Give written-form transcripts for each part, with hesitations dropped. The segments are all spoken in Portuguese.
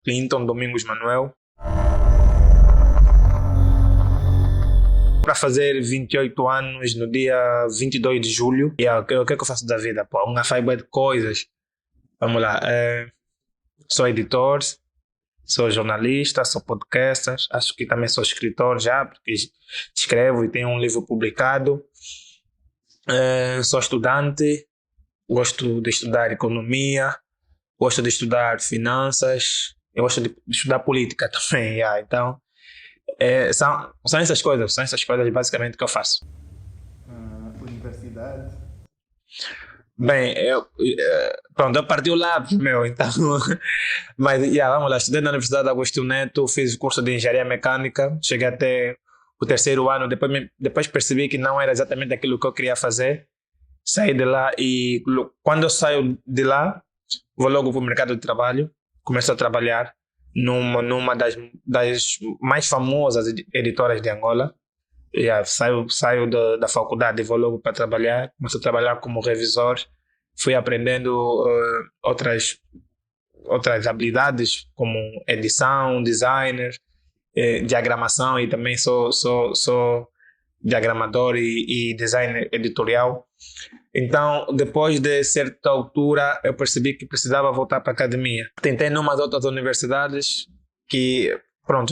Clinton Domingos Manuel. Para fazer 28 anos no dia 22 de julho. E o que é que eu faço da vida? Pô, uma faiba de coisas. Vamos lá. Sou editor, sou jornalista, sou podcaster. Acho que também sou escritor já, porque escrevo e tenho um livro publicado. Sou estudante, gosto de estudar economia, gosto de estudar finanças, eu gosto de estudar política também. Então, são essas coisas basicamente que eu faço. Universidade? Bem, eu parti o lápis, meu, então. Mas, vamos lá, estudei na Universidade Agostinho Neto, fiz o curso de Engenharia Mecânica, cheguei até o terceiro ano, depois percebi que não era exatamente aquilo que eu queria fazer. Saí de lá e quando eu saio de lá, vou logo para o mercado de trabalho, começo a trabalhar numa das mais famosas editoras de Angola. Saio da faculdade e vou logo para trabalhar, começo a trabalhar como revisor, fui aprendendo outras habilidades como edição, designer, diagramação, e também sou diagramador e designer editorial. Então, depois de certa altura, eu percebi que precisava voltar para a academia. Tentei em umas outras universidades que,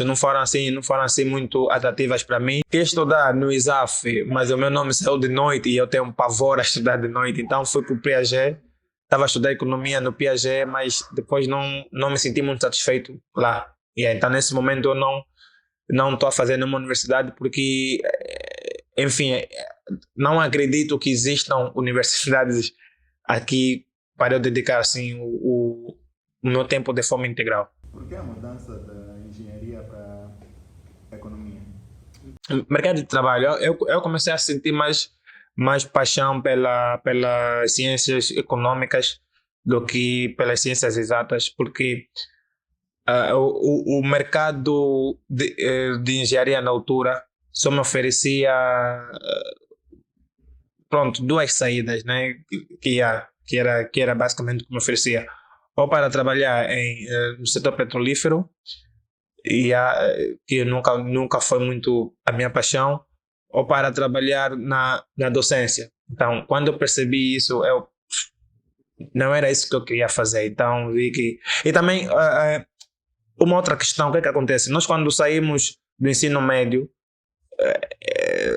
não foram assim muito atrativas para mim. Queria estudar no ISAF, mas o meu nome saiu de noite e eu tenho um pavor a estudar de noite. Então, fui para o Piaget. Estava a estudar economia no Piaget, mas depois não me senti muito satisfeito lá. Então, nesse momento, eu não estou a fazer nenhuma universidade porque, enfim, não acredito que existam universidades aqui para eu dedicar assim o meu tempo de forma integral. Por que a mudança da engenharia para a economia? Mercado de trabalho, eu comecei a sentir mais paixão pelas ciências econômicas do que pelas ciências exatas, porque o mercado de engenharia na altura só me oferecia duas saídas, né? Que era basicamente o que me oferecia, ou para trabalhar no setor petrolífero, que nunca foi muito a minha paixão, ou para trabalhar na docência. Então, quando eu percebi isso, não era isso que eu queria fazer. Então, vi que... E também, uma outra questão, o que é que acontece? Nós, quando saímos do ensino médio,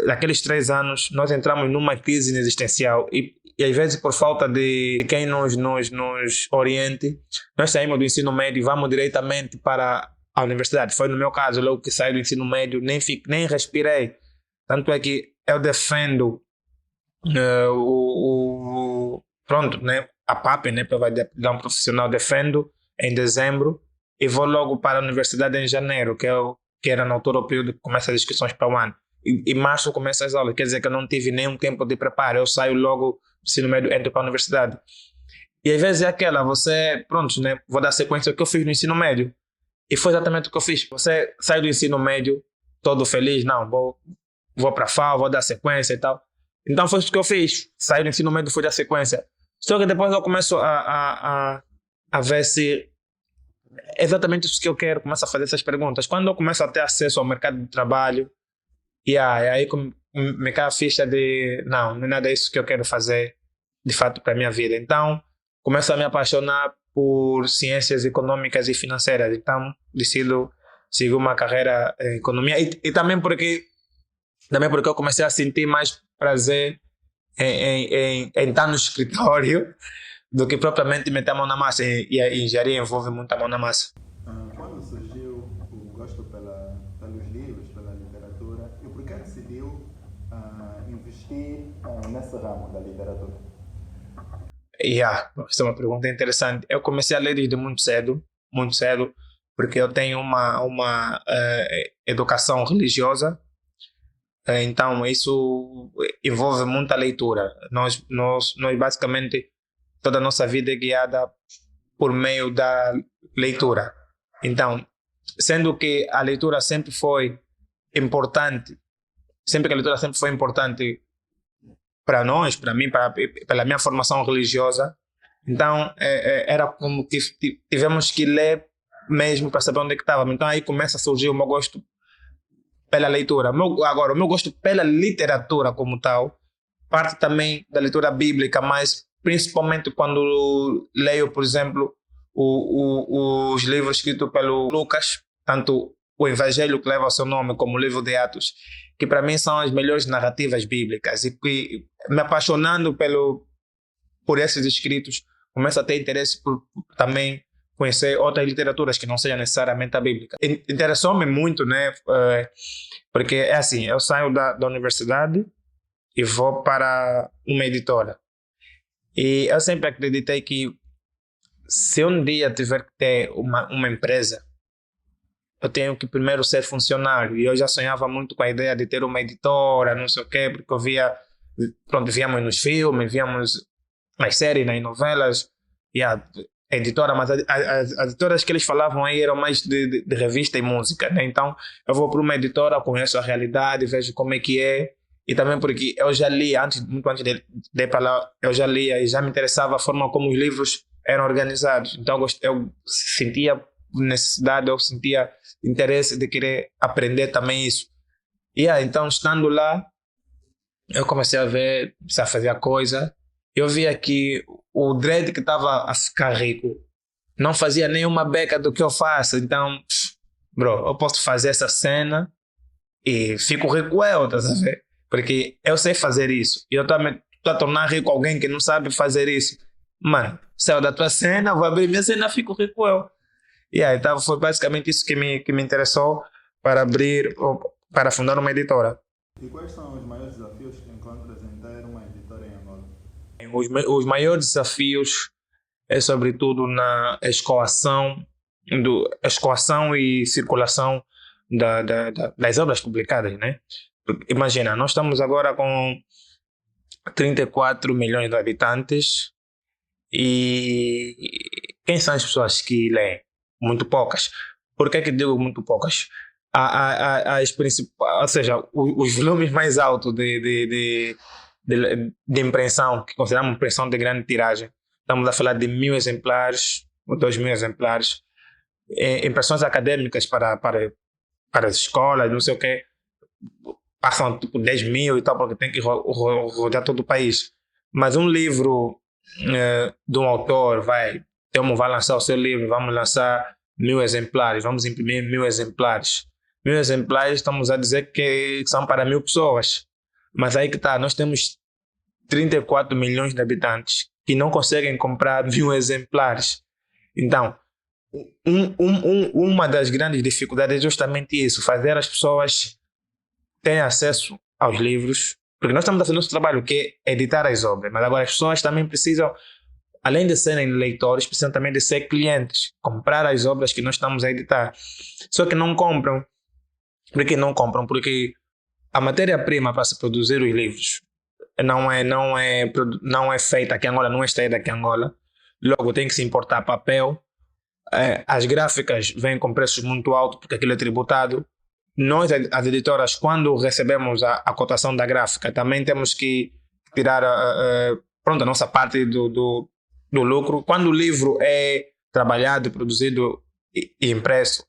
daqueles 3 anos, nós entramos numa crise existencial e às vezes, por falta de quem nos oriente, nós saímos do ensino médio e vamos diretamente para a universidade. Foi no meu caso, logo que saí do ensino médio, nem respirei. Tanto é que eu defendo a PAP, né, para dar um profissional, defendo em dezembro e vou logo para a universidade em janeiro, que era na altura o período que começa as inscrições para o ano. E março começa as aulas, quer dizer que eu não tive nenhum tempo de preparo, eu saio logo do ensino médio, entro para a universidade. E às vezes é aquela, vou dar sequência ao que eu fiz no ensino médio. E foi exatamente o que eu fiz. Você sai do ensino médio todo feliz, não, vou para a FAO, vou dar sequência e tal. Então foi isso que eu fiz, saí do ensino médio, fui dar sequência. Só que depois eu começo a ver se é exatamente isso que eu quero, começo a fazer essas perguntas. Quando eu começo a ter acesso ao mercado de trabalho, e aí me cai a ficha de não é nada isso que eu quero fazer de fato para a minha vida. Então começo a me apaixonar por ciências econômicas e financeiras. Então decido seguir uma carreira em economia e também porque eu comecei a sentir mais prazer em estar no escritório do que propriamente meter a mão na massa, e a engenharia envolve muito a mão na massa. Quando surgiu o gosto pelos livros, pela literatura, e por que decidiu investir nesse ramo da literatura? Essa é uma pergunta interessante. Eu comecei a ler desde muito cedo, porque eu tenho uma educação religiosa, então isso envolve muita leitura. Nós basicamente, toda a nossa vida é guiada por meio da leitura. Então, sendo que a leitura sempre foi importante para nós, para mim, pela minha formação religiosa, então era como que tivemos que ler mesmo para saber onde é que estava. Então aí começa a surgir o meu gosto pela leitura. Agora, o meu gosto pela literatura como tal, parte também da leitura bíblica, mas principalmente quando leio, por exemplo, os livros escritos pelo Lucas, tanto o Evangelho que leva o seu nome como o livro de Atos, que para mim são as melhores narrativas bíblicas, e que me apaixonando por esses escritos, começo a ter interesse por também conhecer outras literaturas que não sejam necessariamente a bíblica. Interessou-me muito, né? Porque é assim, eu saio da universidade e vou para uma editora. E eu sempre acreditei que se um dia tiver que ter uma empresa, eu tenho que primeiro ser funcionário. E eu já sonhava muito com a ideia de ter uma editora, não sei o quê, porque eu víamos nos filmes, víamos nas séries, nas novelas, e a editora, mas as editoras que eles falavam aí eram mais de revista e música, né? Então eu vou para uma editora, conheço a realidade, vejo como é que é, e também porque eu já li, muito antes de ir para lá, eu já lia e já me interessava a forma como os livros eram organizados. Então eu sentia necessidade, eu sentia interesse de querer aprender também isso. E então, estando lá, eu comecei a ver, comecei a fazer a coisa. Eu via que o Dredd que estava a ficar rico não fazia nenhuma beca do que eu faço. Então, bro, eu posso fazer essa cena e fico rico eu, tá a ver? Porque eu sei fazer isso. E eu estou a tornar rico alguém que não sabe fazer isso. Mano, saiu da tua cena, vou abrir minha cena, fico rico eu. Então foi basicamente isso que me interessou para fundar uma editora. E quais são os maiores desafios que encontras em ter uma editora em Angola? Os maiores desafios é sobretudo na escoação e circulação das obras publicadas, né? Imagina, nós estamos agora com 34 milhões de habitantes e quem são as pessoas que leem? Muito poucas. Por que digo muito poucas? Ou seja, os volumes mais altos de impressão, que consideramos impressão de grande tiragem, estamos a falar de 1.000 exemplares ou 2.000 exemplares. Impressões acadêmicas para as escolas, não sei o quê, passam tipo 10.000 e tal, porque tem que rodar todo o país. Mas um livro de um autor vai lançar o seu livro, vamos lançar 1.000 exemplares, vamos imprimir 1.000 exemplares. 1.000 exemplares, estamos a dizer que são para 1.000 pessoas. Mas aí que está, nós temos 34 milhões de habitantes que não conseguem comprar 1.000 exemplares. Então, uma das grandes dificuldades é justamente isso, fazer as pessoas terem acesso aos livros, porque nós estamos a fazer nosso trabalho, que é editar as obras, mas agora as pessoas também precisam, além de serem leitores, precisam também de ser clientes, comprar as obras que nós estamos a editar. Só que não compram. Por que não compram? Porque a matéria-prima para se produzir os livros não é feita aqui em Angola, não é extraída aqui em Angola. Logo tem que se importar papel. As gráficas vêm com preços muito altos porque aquilo é tributado. Nós, as editoras, quando recebemos a cotação da gráfica, também temos que tirar a nossa parte do lucro. Quando o livro é trabalhado, produzido e impresso,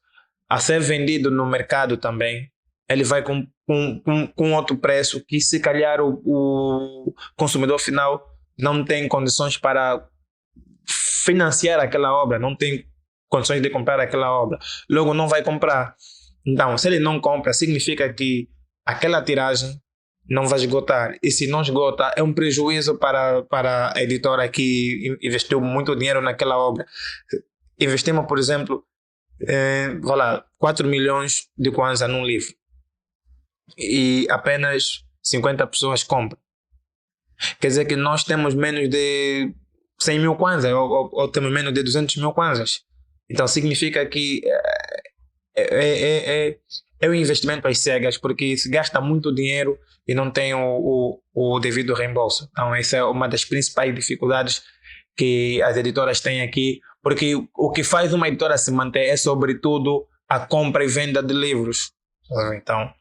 a ser vendido no mercado também, ele vai com outro preço que se calhar o consumidor final não tem condições para financiar aquela obra, não tem condições de comprar aquela obra, logo não vai comprar. Então, se ele não compra, significa que aquela tiragem não vai esgotar. E se não esgota, é um prejuízo para a editora que investiu muito dinheiro naquela obra. Investimos, por exemplo, 4 milhões de kwanza num livro. E apenas 50 pessoas compram. Quer dizer que nós temos menos de 100 mil kwanzas, ou temos menos de 200 mil kwanzas. Então significa que é um investimento às cegas, porque se gasta muito dinheiro e não tem o devido reembolso. Então essa é uma das principais dificuldades que as editoras têm aqui, porque o que faz uma editora se manter é sobretudo a compra e venda de livros. Então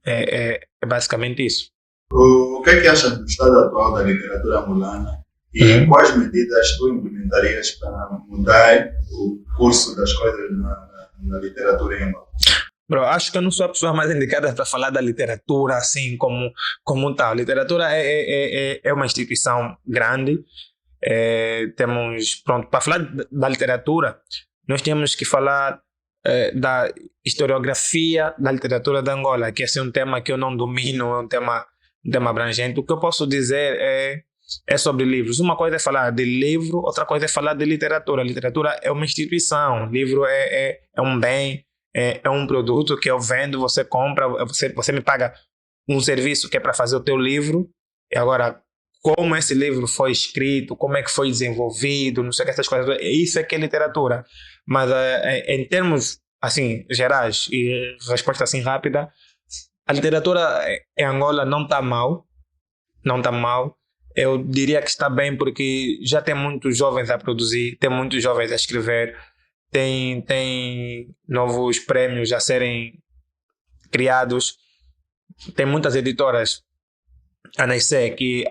é basicamente isso. O que é que acha do estado atual da literatura angolana E quais medidas tu implementarias para mudar o curso das coisas na literatura em Angola? Bro, acho que eu não sou a pessoa mais indicada para falar da literatura assim como tal. Literatura é uma instituição grande. Temos, pronto, para falar da literatura, nós temos que falar da historiografia da literatura de Angola, que esse é um tema que eu não domino, é um tema abrangente. O que eu posso dizer é sobre livros. Uma coisa é falar de livro, outra coisa é falar de literatura. Literatura é uma instituição, livro é um bem, é um produto que eu vendo, você compra, você me paga um serviço que é para fazer o teu livro, e agora como esse livro foi escrito, como é que foi desenvolvido, não sei o que, essas coisas, isso é que é literatura. Mas em termos assim gerais e resposta assim rápida, a literatura em Angola não está mal, não está mal. Eu diria que está bem porque já tem muitos jovens a produzir, tem muitos jovens a escrever, tem novos prémios a serem criados, tem muitas editoras a nascer que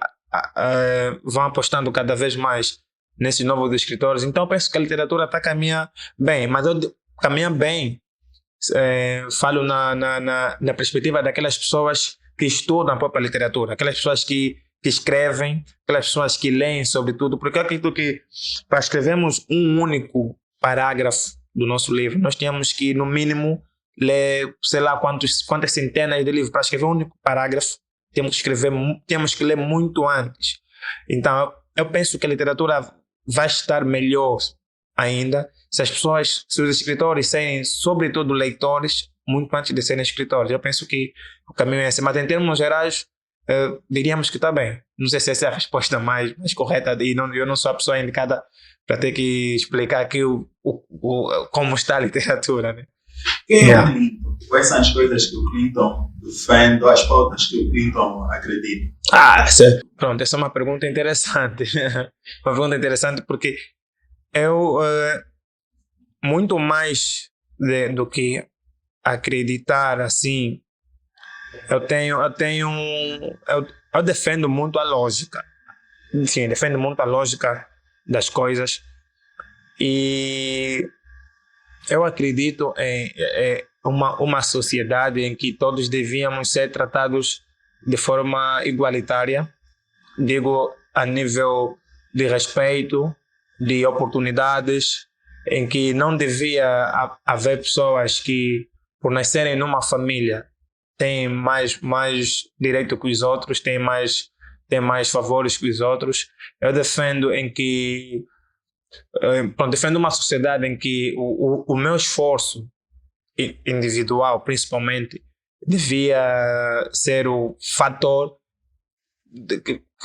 vão apostando cada vez mais nesses novos escritores. Então eu penso que a literatura está a caminhar bem, mas eu caminha bem, falo na perspectiva daquelas pessoas que estudam a própria literatura, aquelas pessoas que escrevem, aquelas pessoas que leem sobre tudo, porque eu acredito que para escrevermos um único parágrafo do nosso livro, nós tínhamos que, no mínimo, ler, sei lá, quantas centenas de livros. Para escrever um único parágrafo, temos que ler muito antes. Então, eu penso que a literatura vai estar melhor ainda se os escritores serem, sobretudo, leitores, muito antes de serem escritores. Eu penso que o caminho é esse, mas em termos gerais, diríamos que está bem. Não sei se essa é a resposta mais correta e eu não sou a pessoa indicada para ter que explicar aqui como está a literatura, né? Quem é o Clinton? Quais são as coisas que o Clinton defende, ou as pautas que o Clinton acredita? Pronto, essa é uma pergunta interessante. Uma pergunta interessante porque eu, muito mais do que acreditar assim, eu defendo muito a lógica. Sim, defendo muito a lógica das coisas e eu acredito em uma sociedade em que todos devíamos ser tratados de forma igualitária, digo, a nível de respeito, de oportunidades, em que não devia haver pessoas que, por nascerem numa família, têm mais direito que os outros, têm mais favores que os outros. Eu defendo defendo uma sociedade em que o meu esforço individual, principalmente, devia ser o fator,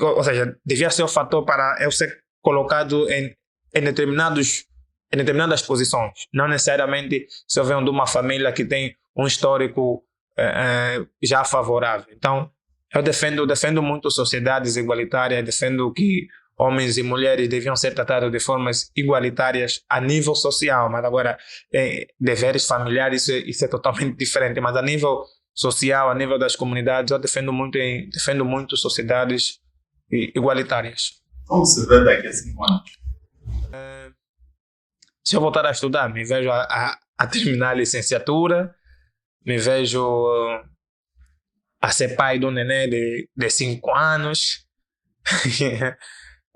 ou seja, devia ser o fator para eu ser colocado em determinadas posições. Não necessariamente se eu venho de uma família que tem um histórico já favorável. Então, eu defendo muito sociedades igualitárias, defendo que homens e mulheres deviam ser tratados de formas igualitárias a nível social, mas agora deveres familiares isso é totalmente diferente, mas a nível social, a nível das comunidades, eu defendo muito sociedades igualitárias. Como se vê daqui a 5 anos? Se eu voltar a estudar, me vejo a terminar a licenciatura, me vejo a ser pai de um neném de 5 anos.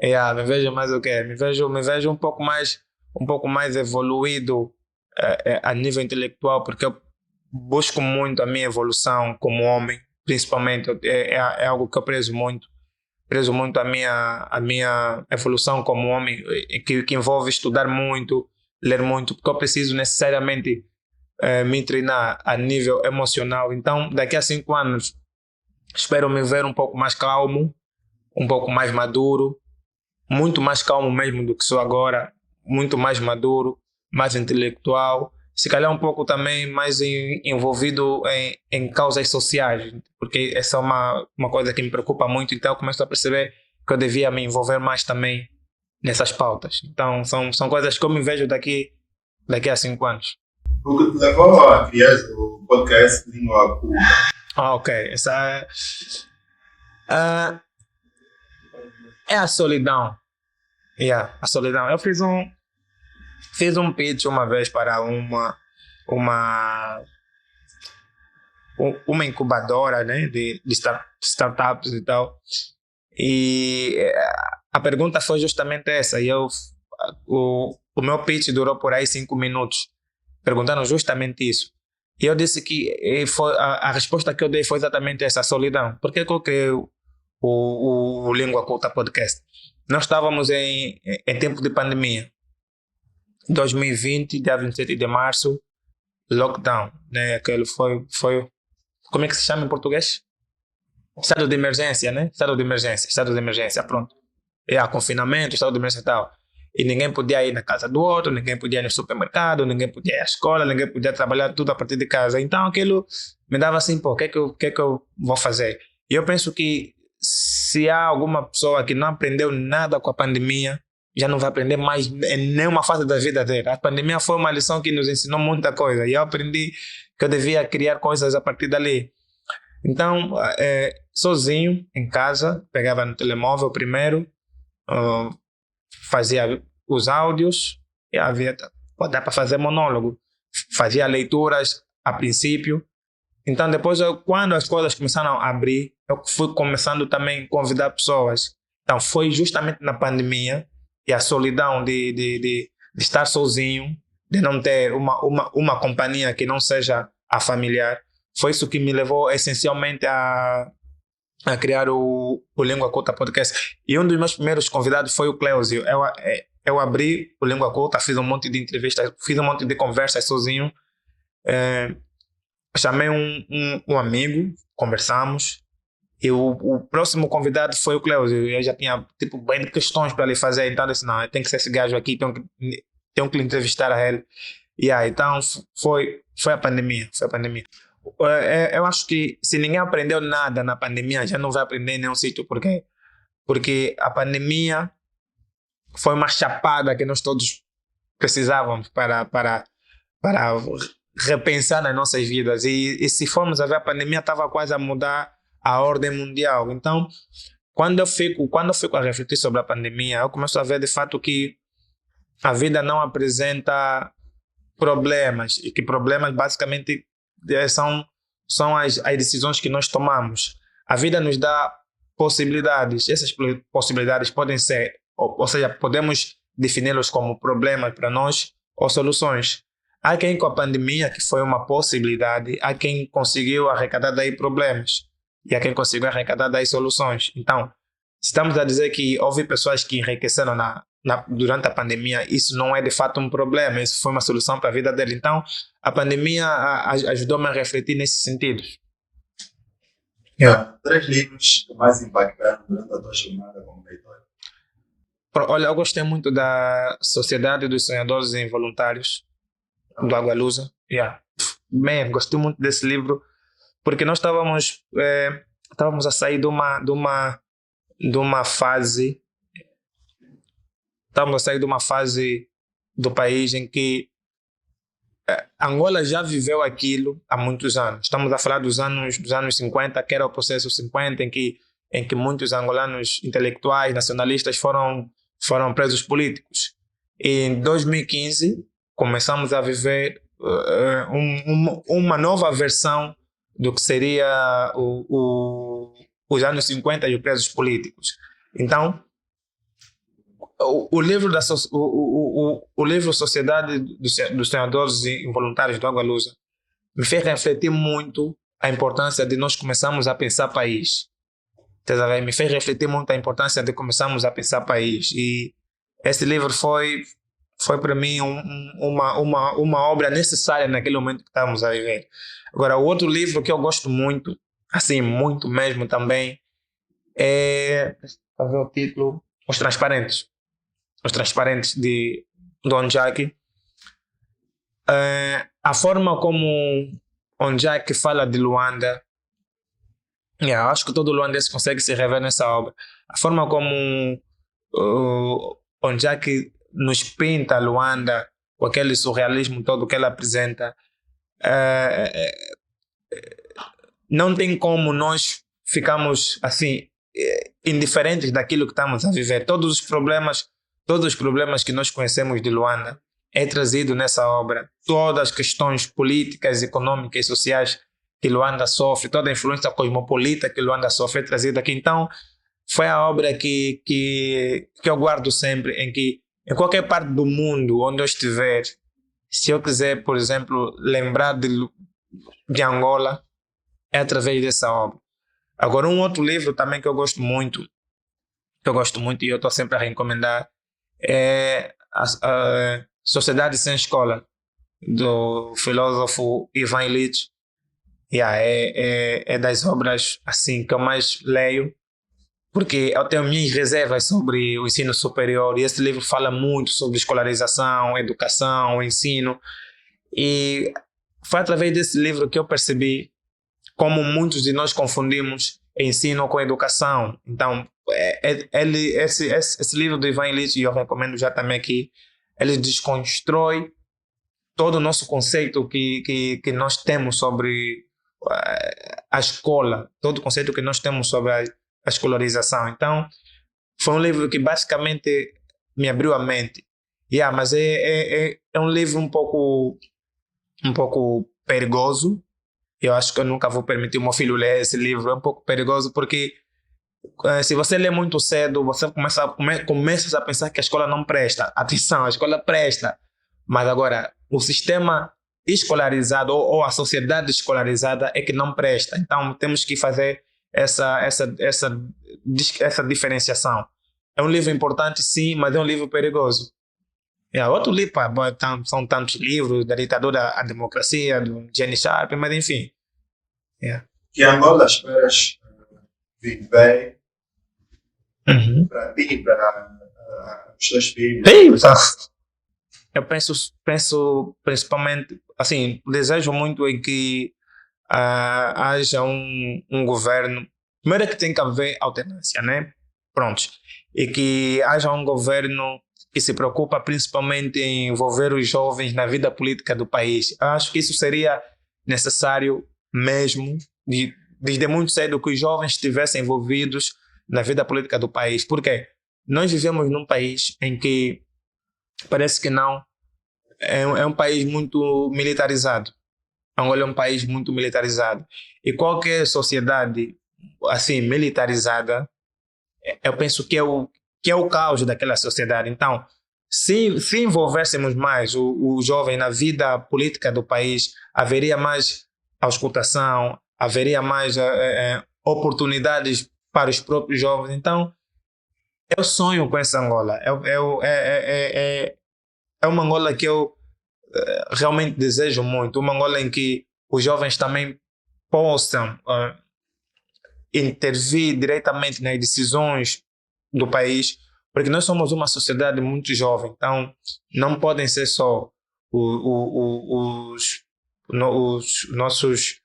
Me vejo mais o quê? Me vejo um pouco mais evoluído a nível intelectual, porque eu busco muito a minha evolução como homem, principalmente. É algo que eu prezo muito a minha evolução como homem, que envolve estudar muito, ler muito, porque eu preciso necessariamente me treinar a nível emocional. Então, daqui a 5 anos, espero me ver um pouco mais calmo, um pouco mais maduro, muito mais calmo mesmo do que sou agora, muito mais maduro, mais intelectual, se calhar um pouco também mais envolvido em causas sociais, porque essa é uma coisa que me preocupa muito, então eu começo a perceber que eu devia me envolver mais também nessas pautas. Então são coisas que eu me vejo daqui a 5 anos. O que te levou a criar o podcast Língua Culta? Ok. Essa é a solidão. Yeah, a solidão. Eu fiz um pitch uma vez para uma, uma incubadora, né, de startups e tal. E a pergunta foi justamente essa. O meu pitch durou por aí 5 minutos. Perguntaram justamente isso. E eu disse que a resposta que eu dei foi exatamente essa, a solidão. Por que que eu criei o Língua Culta Podcast? Nós estávamos em tempo de pandemia. 2020, dia 27 de março, lockdown, né? Aquele foi, como é que se chama em português? Estado de emergência, né? Estado de emergência, pronto. Confinamento, estado de emergência e tal. E ninguém podia ir na casa do outro, ninguém podia ir no supermercado, ninguém podia ir à escola, ninguém podia trabalhar tudo a partir de casa. Então aquilo me dava assim, pô, o que é que eu vou fazer? E eu penso que se há alguma pessoa que não aprendeu nada com a pandemia, já não vai aprender mais em nenhuma fase da vida dela. A pandemia foi uma lição que nos ensinou muita coisa. E eu aprendi que eu devia criar coisas a partir dali. Então, sozinho, em casa, pegava no telemóvel primeiro, fazia os áudios, e dá para fazer monólogo. Fazia leituras a princípio. Então, depois, quando as coisas começaram a abrir, eu fui começando também a convidar pessoas. Então, foi justamente na pandemia e a solidão de estar sozinho, de não ter uma companhia que não seja a familiar. Foi isso que me levou essencialmente a criar o Língua Culta Podcast. E um dos meus primeiros convidados foi o Cleusio. Eu abri o Língua Culta, fiz um monte de entrevistas, fiz um monte de conversas sozinho. Chamei um amigo, conversamos. E o próximo convidado foi o Cleusio. Eu já tinha bem de questões para lhe fazer. Então eu disse, não, tem que ser esse gajo aqui, tenho que lhe entrevistar a ele. Então foi a pandemia. Eu acho que se ninguém aprendeu nada na pandemia, já não vai aprender em nenhum sítio. Por quê? Porque a pandemia foi uma chapada que nós todos precisávamos para repensar nas nossas vidas. E se formos a ver, a pandemia estava quase a mudar a ordem mundial. Então, quando eu fico a refletir sobre a pandemia, eu começo a ver de fato que a vida não apresenta problemas, e que problemas basicamente são as decisões que nós tomamos. A vida nos dá possibilidades. Essas possibilidades podem ser, ou seja, podemos defini-los como problemas para nós ou soluções. Há quem com a pandemia, que foi uma possibilidade, há quem conseguiu arrecadar daí problemas e há quem conseguiu arrecadar daí soluções. Então, estamos a dizer que houve pessoas que enriqueceram durante a pandemia, isso não é de fato um problema, isso foi uma solução para a vida dele. Então, a pandemia ajudou-me a refletir nesse sentido. 3 livros que mais impactaram durante a tua jornada como leitor. Olha, eu gostei muito da Sociedade dos Sonhadores Involuntários, do Agualusa. Gostei muito desse livro, porque nós estávamos a sair de uma fase. Estamos a sair de uma fase do país em que Angola já viveu aquilo há muitos anos. Estamos a falar dos anos 50, que era o processo 50, em que muitos angolanos intelectuais, nacionalistas foram presos políticos. E em 2015 começamos a viver uma nova versão do que seria os anos 50 e os presos políticos. Então, o livro Sociedade dos Sonhadores Involuntários do Agualusa me fez refletir muito a importância de nós começarmos a pensar país. Me fez refletir muito a importância de começarmos a pensar país. E esse livro foi para mim uma obra necessária naquele momento que estávamos a viver. Agora, o outro livro que eu gosto muito, assim, muito mesmo também, para ver o título, Os Transparentes de Ondieki. A forma como Ondieki fala de Luanda, acho que todo luandense consegue se rever nessa obra. A forma como Ondieki nos pinta Luanda, com aquele surrealismo todo que ela apresenta, não tem como nós ficarmos assim indiferentes daquilo que estamos a viver. Todos os problemas todos os problemas que nós conhecemos de Luanda é trazido nessa obra. Todas as questões políticas, econômicas e sociais que Luanda sofre, toda a influência cosmopolita que Luanda sofre é trazida aqui. Então, foi a obra que eu guardo sempre, em que em qualquer parte do mundo onde eu estiver, se eu quiser, por exemplo, lembrar de Angola, é através dessa obra. Agora, um outro livro também que eu gosto muito e eu estou sempre a recomendar, é a Sociedade Sem Escola, do filósofo Ivan Illich. É das obras assim que eu mais leio, porque eu tenho minhas reservas sobre o ensino superior e esse livro fala muito sobre escolarização, educação, ensino. E foi através desse livro que eu percebi como muitos de nós confundimos ensino com educação. Então, esse livro do Ivan Illich, e eu recomendo já também aqui, ele desconstrói todo o nosso conceito que nós temos sobre a escola, todo o conceito que nós temos sobre a escolarização. Então, foi um livro que basicamente me abriu a mente. Mas é um livro um pouco perigoso. Eu acho que eu nunca vou permitir o meu filho ler esse livro. É um pouco perigoso porque se você lê muito cedo, você começa a pensar que a escola não presta. Atenção, a escola presta. Mas agora, o sistema escolarizado ou a sociedade escolarizada é que não presta. Então, temos que fazer essa diferenciação. É um livro importante, sim, mas é um livro perigoso. Outro livro, são tantos livros, da ditadura à democracia, do Jenny Sharp, mas enfim. Que Angola esperas viver para ti, para os teus filhos? Eu penso principalmente, assim, desejo muito em que haja um governo, primeiro que tem que haver alternância, né? Pronto. E que haja um governo que se preocupa principalmente em envolver os jovens na vida política do país. Eu acho que isso seria necessário mesmo, desde muito cedo, que os jovens estivessem envolvidos na vida política do país. Porque nós vivemos num país em que parece que não, é um país muito militarizado. Angola é um país muito militarizado. E qualquer sociedade assim militarizada, eu penso que é o caos daquela sociedade. Então, se envolvéssemos mais o jovem na vida política do país, haveria mais auscultação, haveria mais oportunidades para os próprios jovens. Então, eu sonho com essa Angola. É uma Angola que eu realmente desejo muito. Uma Angola em que os jovens também possam intervir diretamente nas decisões do país, porque nós somos uma sociedade muito jovem. Então, não podem ser só os nossos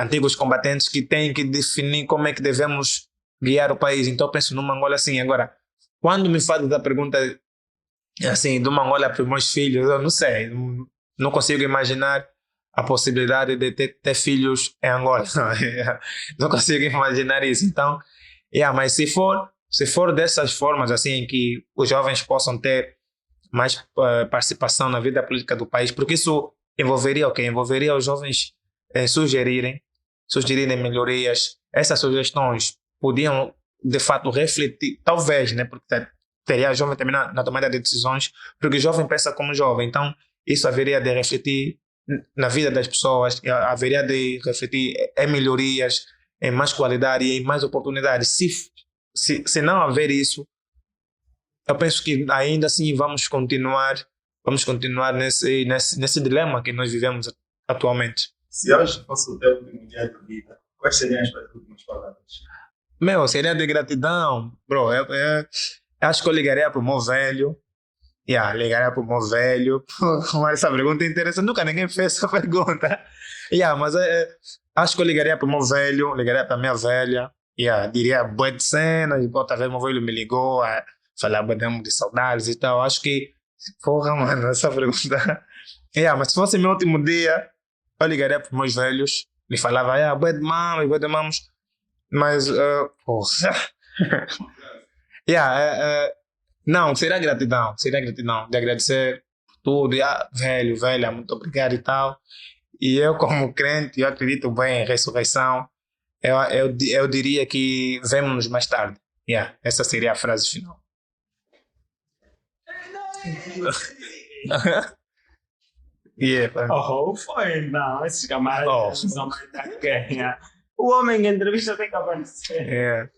antigos combatentes que têm que definir como é que devemos guiar o país. Então, eu penso numa Angola assim. Agora, quando me fazem a pergunta assim, de uma Angola para os meus filhos, eu não sei, não consigo imaginar a possibilidade de ter filhos em Angola. Não consigo imaginar isso. Então, mas se for dessas formas assim, em que os jovens possam ter mais participação na vida política do país, porque isso envolveria o quê? Envolveria os jovens sugerirem melhorias. Essas sugestões podiam, de fato, refletir, talvez, né, porque teria jovem também na tomada de decisões, porque o jovem pensa como jovem. Então, isso haveria de refletir na vida das pessoas, haveria de refletir em melhorias, em mais qualidade e em mais oportunidades. Se não haver isso, eu penso que ainda assim vamos continuar nesse dilema que nós vivemos atualmente. Se hoje fosse o teu último dia de vida, quais seriam as tuas últimas palavras? Seria de gratidão, bro. Eu acho que eu ligaria para o meu velho. Ligaria para o meu velho. Mas essa pergunta é interessante. Nunca ninguém fez essa pergunta. Mas acho que eu ligaria para o meu velho, ligaria para a minha velha. Diria boa de cenas. Outra vez meu velho me ligou a falar de saudades e tal. Acho que, porra, mano, essa pergunta. Mas se fosse meu último dia, eu ligaria para os meus velhos. Lhe falava, boa de mamos. Mas, porra. Não, seria gratidão, de agradecer por tudo, velho, velha, muito obrigado e tal. E eu, como crente, eu acredito bem em ressurreição. Eu diria que vemo-nos mais tarde. Yeah, essa seria a frase final. Yeah, Oh, foi, não, esses camaradas são mais da ganha. O homem em entrevista tem que aparecer. yeah.